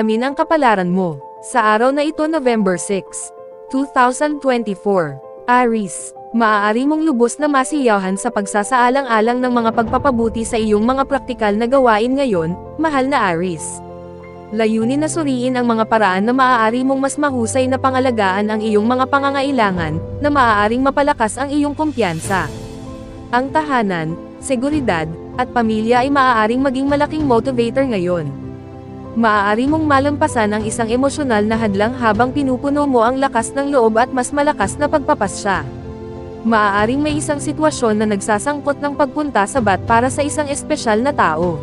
Alamin ang kapalaran mo. Sa araw na ito November 6, 2024, Aries, maaari mong lubos na masiyahan sa pagsasaalang-alang ng mga pagpapabuti sa iyong mga praktikal na gawain ngayon, mahal na Aries. Layunin na suriin ang mga paraan na maaari mong mas mahusay na pangalagaan ang iyong mga pangangailangan, na maaaring mapalakas ang iyong kumpiyansa. Ang tahanan, seguridad, at pamilya ay maaaring maging malaking motivator ngayon. Maaari mong malampasan ang isang emosyonal na hadlang habang pinupuno mo ang lakas ng loob at mas malakas na pagpapasya. Maaaring may isang sitwasyon na nagsasangkot ng pagpunta sa bat para sa isang espesyal na tao.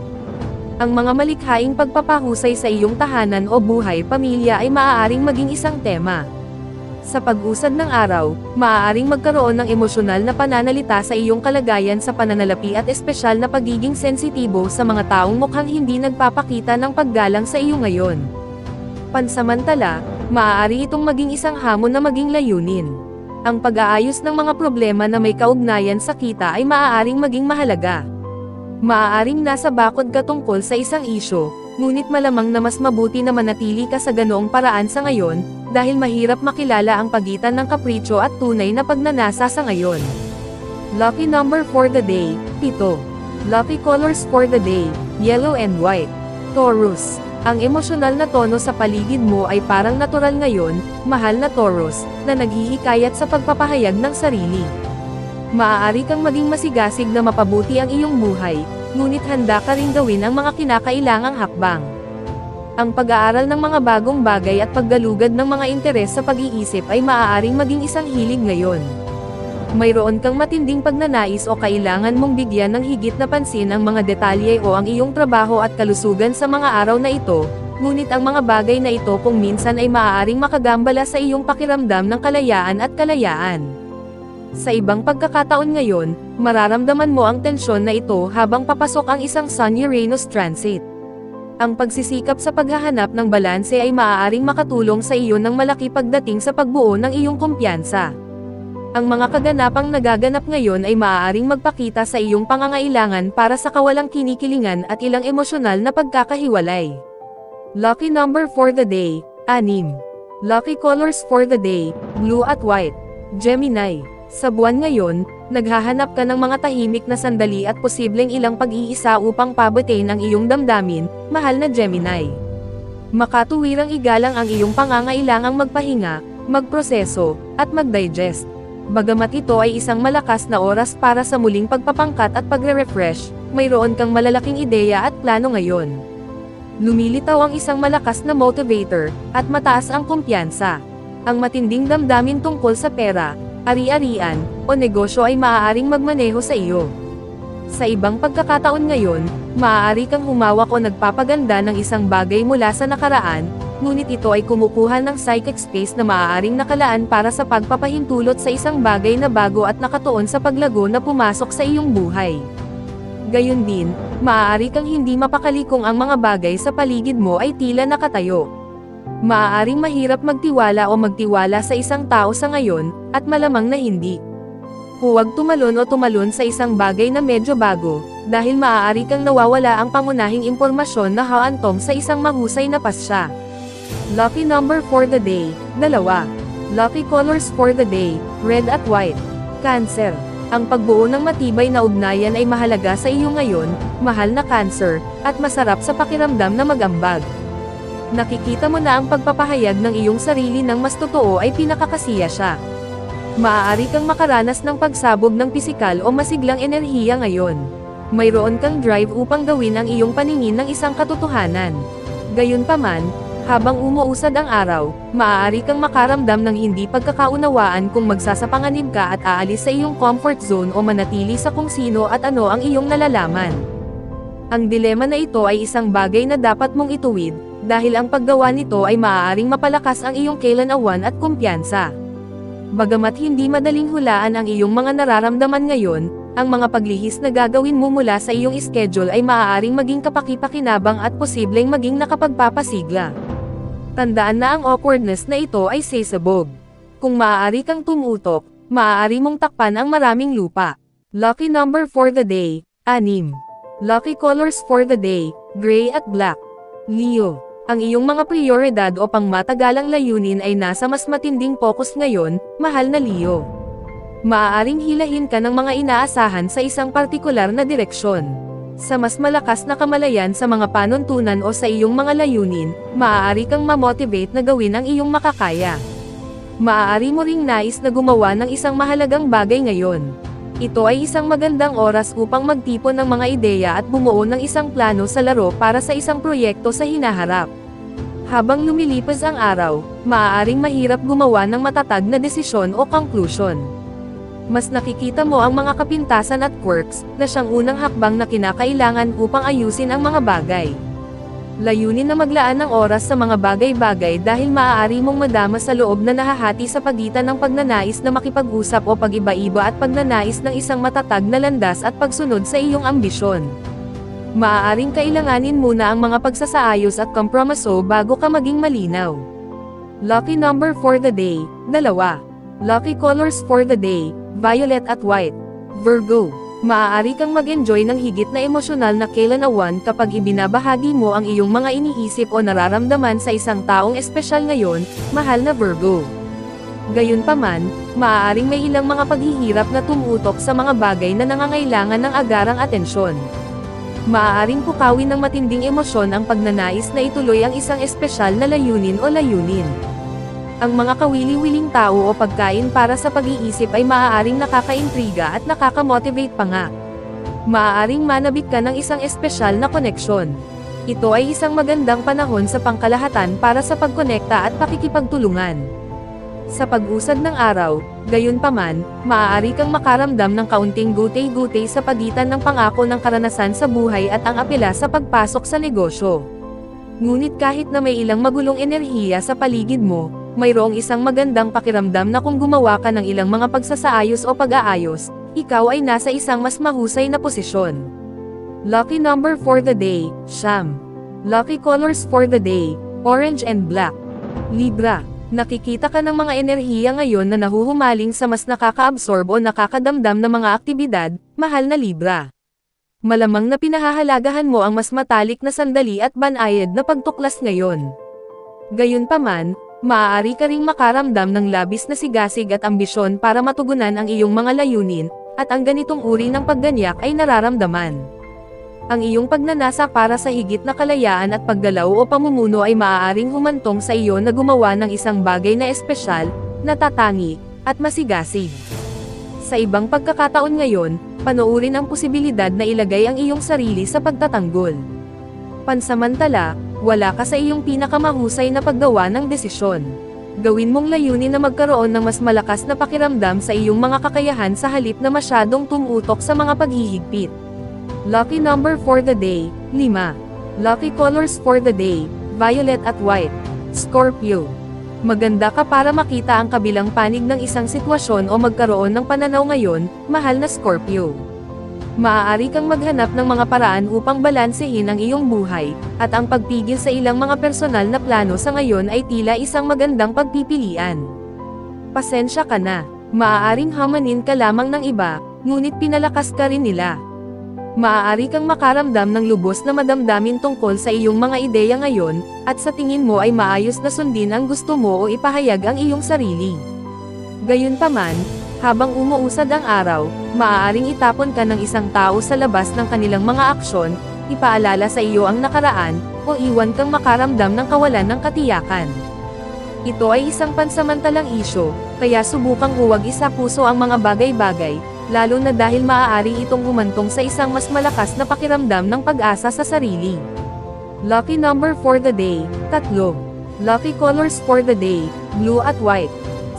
Ang mga malikhaing pagpapahusay sa iyong tahanan o buhay-pamilya ay maaaring maging isang tema. Sa pag-usad ng araw, maaaring magkaroon ng emosyonal na pananalita sa iyong kalagayan sa pananalapi at espesyal na pagiging sensitibo sa mga taong mukhang hindi nagpapakita ng paggalang sa iyo ngayon. Pansamantala, maaari itong maging isang hamon na maging layunin. Ang pag-aayos ng mga problema na may kaugnayan sa kita ay maaaring maging mahalaga. Maaaring nasa bakod ka tungkol sa isang isyu, ngunit malamang na mas mabuti na manatili ka sa ganoong paraan sa ngayon, dahil mahirap makilala ang pagitan ng kapritsyo at tunay na pagnanasa sa ngayon. Lucky number for the day, 7. Lucky colors for the day, yellow and white. Taurus, ang emosyonal na tono sa paligid mo ay parang natural ngayon, mahal na Taurus, na naghihikayat sa pagpapahayag ng sarili. Maaari kang maging masigasig na mapabuti ang iyong buhay, ngunit handa ka ring gawin ang mga kinakailangang hakbang. Ang pag-aaral ng mga bagong bagay at paggalugad ng mga interes sa pag-iisip ay maaaring maging isang hilig ngayon. Mayroon kang matinding pagnanais o kailangan mong bigyan ng higit na pansin ang mga detalye o ang iyong trabaho at kalusugan sa mga araw na ito, ngunit ang mga bagay na ito kung minsan ay maaaring makagambala sa iyong pakiramdam ng kalayaan at kalayaan. Sa ibang pagkakataon ngayon, mararamdaman mo ang tensyon na ito habang papasok ang isang Sun-Uranus transit. Ang pagsisikap sa paghahanap ng balanse ay maaaring makatulong sa iyo ng malaki pagdating sa pagbuo ng iyong kumpiyansa. Ang mga kaganapang nagaganap ngayon ay maaaring magpakita sa iyong pangangailangan para sa kawalang kinikilingan at ilang emosyonal na pagkakahiwalay. Lucky number for the day, 6. Lucky colors for the day, blue at white. Gemini, sa buwan ngayon, naghahanap ka ng mga tahimik na sandali at posibleng ilang pag-iisa upang pabutin ang iyong damdamin, mahal na Gemini. Makatuwirang igalang ang iyong pangangailangang magpahinga, magproseso, at mag-digest. Bagamat ito ay isang malakas na oras para sa muling pagpapangkat at pagre-refresh, mayroon kang malalaking ideya at plano ngayon. Lumilitaw ang isang malakas na motivator, at mataas ang kumpiyansa. Ang matinding damdamin tungkol sa pera, ari-arian, o negosyo ay maaaring magmaneho sa iyo. Sa ibang pagkakataon ngayon, maaari kang humawak o nagpapaganda ng isang bagay mula sa nakaraan, ngunit ito ay kumukuha ng psychic space na maaaring nakalaan para sa pagpapahintulot sa isang bagay na bago at nakatuon sa paglago na pumasok sa iyong buhay. Gayun din, maaari kang hindi mapakali kung ang mga bagay sa paligid mo ay tila nakatayo. Maaaring mahirap magtiwala o magtiwala sa isang tao sa ngayon, at malamang na hindi. Huwag tumalon o tumalon sa isang bagay na medyo bago, dahil maaari kang nawawala ang pangunahing impormasyon na haantong sa isang mahusay na pasya. Lucky number for the day, 2. Lucky colors for the day, red at white. Cancer, ang pagbuo ng matibay na ugnayan ay mahalaga sa iyo ngayon, mahal na Cancer, at masarap sa pakiramdam na mag-ambag. Nakikita mo na ang pagpapahayag ng iyong sarili ng mas totoo ay pinakakasiya siya. Maaari kang makaranas ng pagsabog ng pisikal o masiglang enerhiya ngayon. Mayroon kang drive upang gawin ang iyong paningin ng isang katotohanan. Gayunpaman, habang umuusad ang araw, maaari kang makaramdam ng hindi pagkakaunawaan kung magsasapanganib ka at aalis sa iyong comfort zone o manatili sa kung sino at ano ang iyong nalalaman. Ang dilema na ito ay isang bagay na dapat mong ituwid, dahil ang paggawa nito ay maaaring mapalakas ang iyong kailanawan at kumpiyansa. Bagamat hindi madaling hulaan ang iyong mga nararamdaman ngayon, ang mga paglihis na gagawin mo mula sa iyong schedule ay maaaring maging kapaki-pakinabang at posibleng maging nakapagpapasigla. Tandaan na ang awkwardness na ito ay sesabog. Kung maaari kang tumutok, maaari mong takpan ang maraming lupa. Lucky number for the day, 6. Lucky colors for the day, gray at black. Leo, Ang iyong mga prioridad o pangmatagalang layunin ay nasa mas matinding focus ngayon, mahal na Leo. Maaaring hilahin ka ng mga inaasahan sa isang partikular na direksyon. Sa mas malakas na kamalayan sa mga panuntunan o sa iyong mga layunin, maaari kang ma-motivate na gawin ang iyong makakaya. Maaari mo ring nais na gumawa ng isang mahalagang bagay ngayon. Ito ay isang magandang oras upang magtipon ng mga ideya at bumuo ng isang plano sa laro para sa isang proyekto sa hinaharap. Habang lumilipas ang araw, maaaring mahirap gumawa ng matatag na desisyon o conclusion. Mas nakikita mo ang mga kapintasan at quirks na siyang unang hakbang na kinakailangan upang ayusin ang mga bagay. Layunin na maglaan ng oras sa mga bagay-bagay dahil maaari mong madama sa loob na nahahati sa pagitan ng pagnanais na makipag-usap o pag-iba-iba at pagnanais ng isang matatag na landas at pagsunod sa iyong ambisyon. Maaaring kailanganin muna ang mga pagsasaayos at kompromiso bago ka maging malinaw. Lucky number for the day, 2. Lucky colors for the day, violet at white. Virgo. Maaari kang mag-enjoy ng higit na emosyonal na kailanawan kapag ibinabahagi mo ang iyong mga iniisip o nararamdaman sa isang taong espesyal ngayon, mahal na Virgo. Gayunpaman, maaaring may ilang mga paghihirap na tumutok sa mga bagay na nangangailangan ng agarang atensyon. Maaaring pukawin ng matinding emosyon ang pagnanais na ituloy ang isang espesyal na layunin o layunin. Ang mga kawili-wiling tao o pagkain para sa pag-iisip ay maaaring nakakaintriga at nakakamotivate pa nga. Maaaring manabik ka ng isang espesyal na koneksyon. Ito ay isang magandang panahon sa pangkalahatan para sa pagkonekta at pakikipagtulungan. Sa pag-usad ng araw, gayunpaman, maaari kang makaramdam ng kaunting gutay-gutay sa pagitan ng pangako ng karanasan sa buhay at ang apela sa pagpasok sa negosyo. Ngunit kahit na may ilang magulong enerhiya sa paligid mo, mayroong isang magandang pakiramdam na kung gumawa ka ng ilang mga pagsasaayos o pag-aayos, ikaw ay nasa isang mas mahusay na posisyon. Lucky number for the day, 9. Lucky colors for the day, orange and black. Libra. Nakikita ka ng mga enerhiya ngayon na nahuhumaling sa mas nakaka-absorb o nakakadamdam na mga aktibidad, mahal na Libra. Malamang na pinahahalagahan mo ang mas matalik na sandali at banayad na pagtuklas ngayon. Gayunpaman, maaari ka ring makaramdam ng labis na sigasig at ambisyon para matugunan ang iyong mga layunin, at ang ganitong uri ng pagganyak ay nararamdaman. Ang iyong pagnanasa para sa higit na kalayaan at paggalaw o pamumuno ay maaaring humantong sa iyo na gumawa ng isang bagay na espesyal, natatangi, at masigasig. Sa ibang pagkakataon ngayon, panoorin ang posibilidad na ilagay ang iyong sarili sa pagtatanggol. Pansamantala, wala ka sa iyong pinakamahusay na paggawa ng desisyon. Gawin mong layunin na magkaroon ng mas malakas na pakiramdam sa iyong mga kakayahan sa halip na masyadong tumutok sa mga paghihigpit. Lucky number for the day, 5. Lucky colors for the day, violet at white. Scorpio. Maganda ka para makita ang kabilang panig ng isang sitwasyon o magkaroon ng pananaw ngayon, mahal na Scorpio. Maaari kang maghanap ng mga paraan upang balansehin ang iyong buhay, at ang pagpigil sa ilang mga personal na plano sa ngayon ay tila isang magandang pagpipilian. Pasensya ka na, maaaring hamanin ka lamang ng iba, ngunit pinalakas ka rin nila. Maaari kang makaramdam ng lubos na madamdamin tungkol sa iyong mga ideya ngayon, at sa tingin mo ay maayos na sundin ang gusto mo o ipahayag ang iyong sarili. Gayunpaman, habang umuusad ang araw, maaaring itapon ka ng isang tao sa labas ng kanilang mga aksyon, ipaalala sa iyo ang nakaraan, o iwan kang makaramdam ng kawalan ng katiyakan. Ito ay isang pansamantalang isyo, kaya subukang huwag isa-puso ang mga bagay-bagay, lalo na dahil maaari itong humantong sa isang mas malakas na pakiramdam ng pag-asa sa sarili. Lucky number for the day, 3. Lucky colors for the day, blue at white.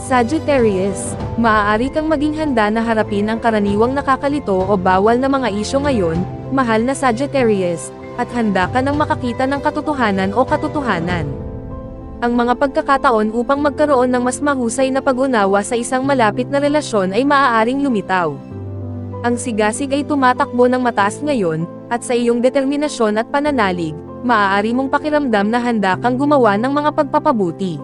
Sagittarius. Maaari kang maging handa na harapin ang karaniwang nakakalito o bawal na mga isyu ngayon, mahal na Sagittarius, at handa ka nang makakita ng katotohanan o katotohanan. Ang mga pagkakataon upang magkaroon ng mas mahusay na pag-unawa sa isang malapit na relasyon ay maaaring lumitaw. Ang sigasig ay tumatakbo ng mataas ngayon, at sa iyong determinasyon at pananalig, maaari mong pakiramdam na handa kang gumawa ng mga pagpapabuti.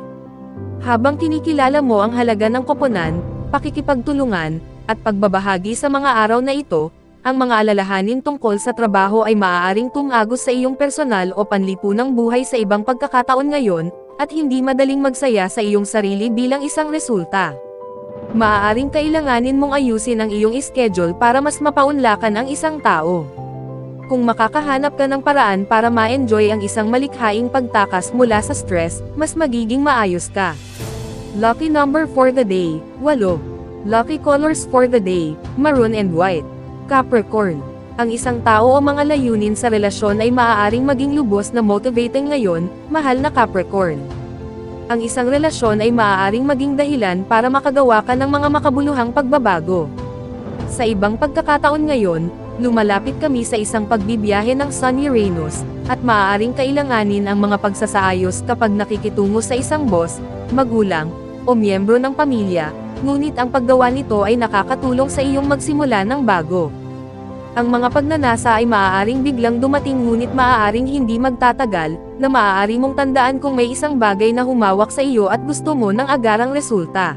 Habang kinikilala mo ang halaga ng koponan, pakikipagtulungan, at pagbabahagi sa mga araw na ito, ang mga alalahanin tungkol sa trabaho ay maaaring tumagos sa iyong personal o panlipunang buhay sa ibang pagkakataon ngayon, at hindi madaling magsaya sa iyong sarili bilang isang resulta. Maaaring kailanganin mong ayusin ang iyong schedule para mas mapaunlakan ang isang tao. Kung makakahanap ka ng paraan para ma-enjoy ang isang malikhaing pagtakas mula sa stress, mas magiging maayos ka. Lucky number for the day, 8. Lucky colors for the day, maroon and white. Capricorn. Ang isang tao o mga layunin sa relasyon ay maaaring maging lubos na motivating ngayon, mahal na Capricorn. Ang isang relasyon ay maaaring maging dahilan para makagawa ka ng mga makabuluhang pagbabago. Sa ibang pagkakataon ngayon, lumalapit kami sa isang pagbibiyahe ng Sun Uranus, at maaaring kailanganin ang mga pagsasaayos kapag nakikitungo sa isang boss, magulang, o miyembro ng pamilya, ngunit ang paggawa nito ay nakakatulong sa iyong magsimula ng bago. Ang mga pagnanasa ay maaaring biglang dumating ngunit maaaring hindi magtatagal, na maaari mong tandaan kung may isang bagay na humawak sa iyo at gusto mo ng agarang resulta.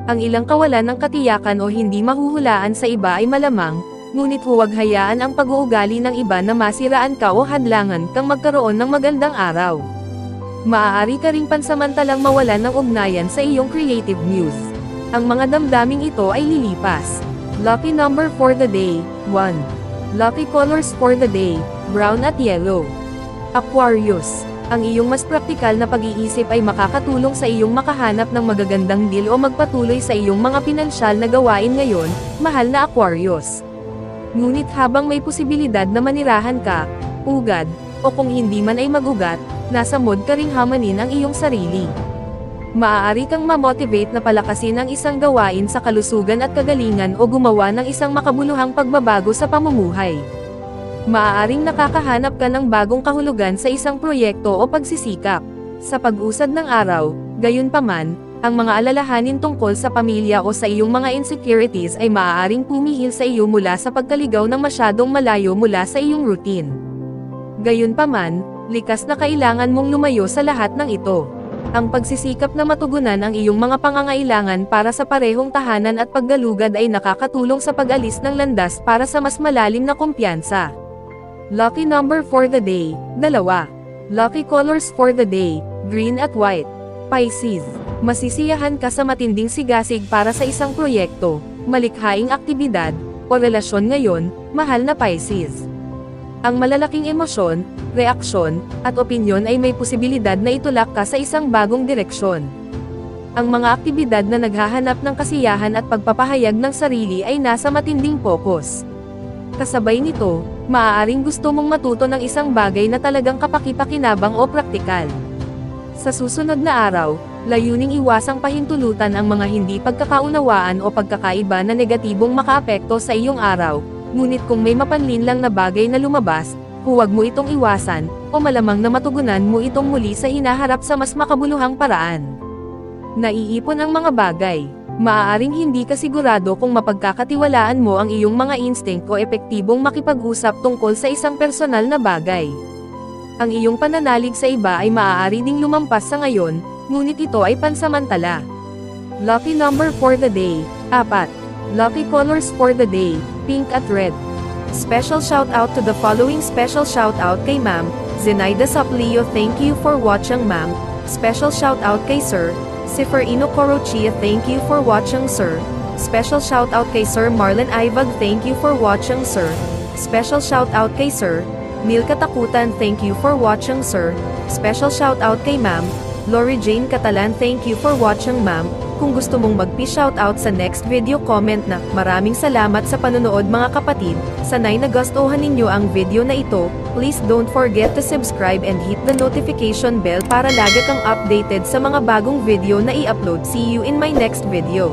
Ang ilang kawalan ng katiyakan o hindi mahuhulaan sa iba ay malamang, ngunit huwag hayaan ang pag-uugali ng iba na masiraan ka o hadlangan kang magkaroon ng magandang araw. Maaari ka ring pansamantalang mawalan ng ugnayan sa iyong creative muse. Ang mga damdaming ito ay lilipas. Lucky number for the day, 1. Lucky colors for the day, brown at yellow. Aquarius. Ang iyong mas praktikal na pag-iisip ay makakatulong sa iyong makahanap ng magagandang deal o magpatuloy sa iyong mga pinansyal na gawain ngayon, mahal na Aquarius. Ngunit habang may posibilidad na manirahan ka, ugad, o kung hindi man ay magugat, nasa mod ka ring hamanin ang iyong sarili. Maaari kang ma-motivate na palakasin ang isang gawain sa kalusugan at kagalingan o gumawa ng isang makabuluhang pagbabago sa pamumuhay. Maaaring nakakahanap ka ng bagong kahulugan sa isang proyekto o pagsisikap. Sa pag-usad ng araw, gayunpaman, ang mga alalahanin tungkol sa pamilya o sa iyong mga insecurities ay maaaring pumihil sa iyo mula sa pagkaligaw ng masyadong malayo mula sa iyong routine. Gayunpaman, likas na kailangan mong lumayo sa lahat ng ito. Ang pagsisikap na matugunan ang iyong mga pangangailangan para sa parehong tahanan at paggalugad ay nakakatulong sa pag-alis ng landas para sa mas malalim na kumpiyansa. Lucky number for the day, 2. Lucky colors for the day, green at white. Pisces. Masisiyahan ka sa matinding sigasig para sa isang proyekto, malikhaing aktibidad, o relasyon ngayon, mahal na Pisces. Ang malalaking emosyon, reaksyon, at opinyon ay may posibilidad na itulak ka sa isang bagong direksyon. Ang mga aktibidad na naghahanap ng kasiyahan at pagpapahayag ng sarili ay nasa matinding focus. Kasabay nito, maaaring gusto mong matuto ng isang bagay na talagang kapaki-pakinabang o praktikal. Sa susunod na araw, layuning iwasang pahintulutan ang mga hindi pagkakaunawaan o pagkakaiba na negatibong makaapekto sa iyong araw, ngunit kung may mapanlinlang na bagay na lumabas, huwag mo itong iwasan, o malamang na matugunan mo itong muli sa hinaharap sa mas makabuluhang paraan. Naiipon ang mga bagay. Maaaring hindi ka sigurado kung mapagkakatiwalaan mo ang iyong mga instinct o epektibong makipag-usap tungkol sa isang personal na bagay. Ang iyong pananalig sa iba ay maaari ding lumampas sa ngayon, ngunit ito ay pansamantala. Lucky number for the day, 4. Lucky colors for the day, pink at red. Special shout out to the following. Special shout out kay Ma'am Zenaida Saplio, thank you for watching ma'am. Special shout out kay Sir Siferino Corochia, thank you for watching sir. Special shout out kay Sir Marlon Ibag, thank you for watching sir. Special shout out kay Sir Neil Katakutan, thank you for watching sir. Special shout out kay Ma'am Lori Jane Catalan, thank you for watching ma'am. Kung gusto mong magpi-shoutout sa next video, comment na. Maraming salamat sa panonood mga kapatid. Sanay nagustuhan ninyo ang video na ito. Please don't forget to subscribe and hit the notification bell para lagi kang updated sa mga bagong video na i-upload. See you in my next video.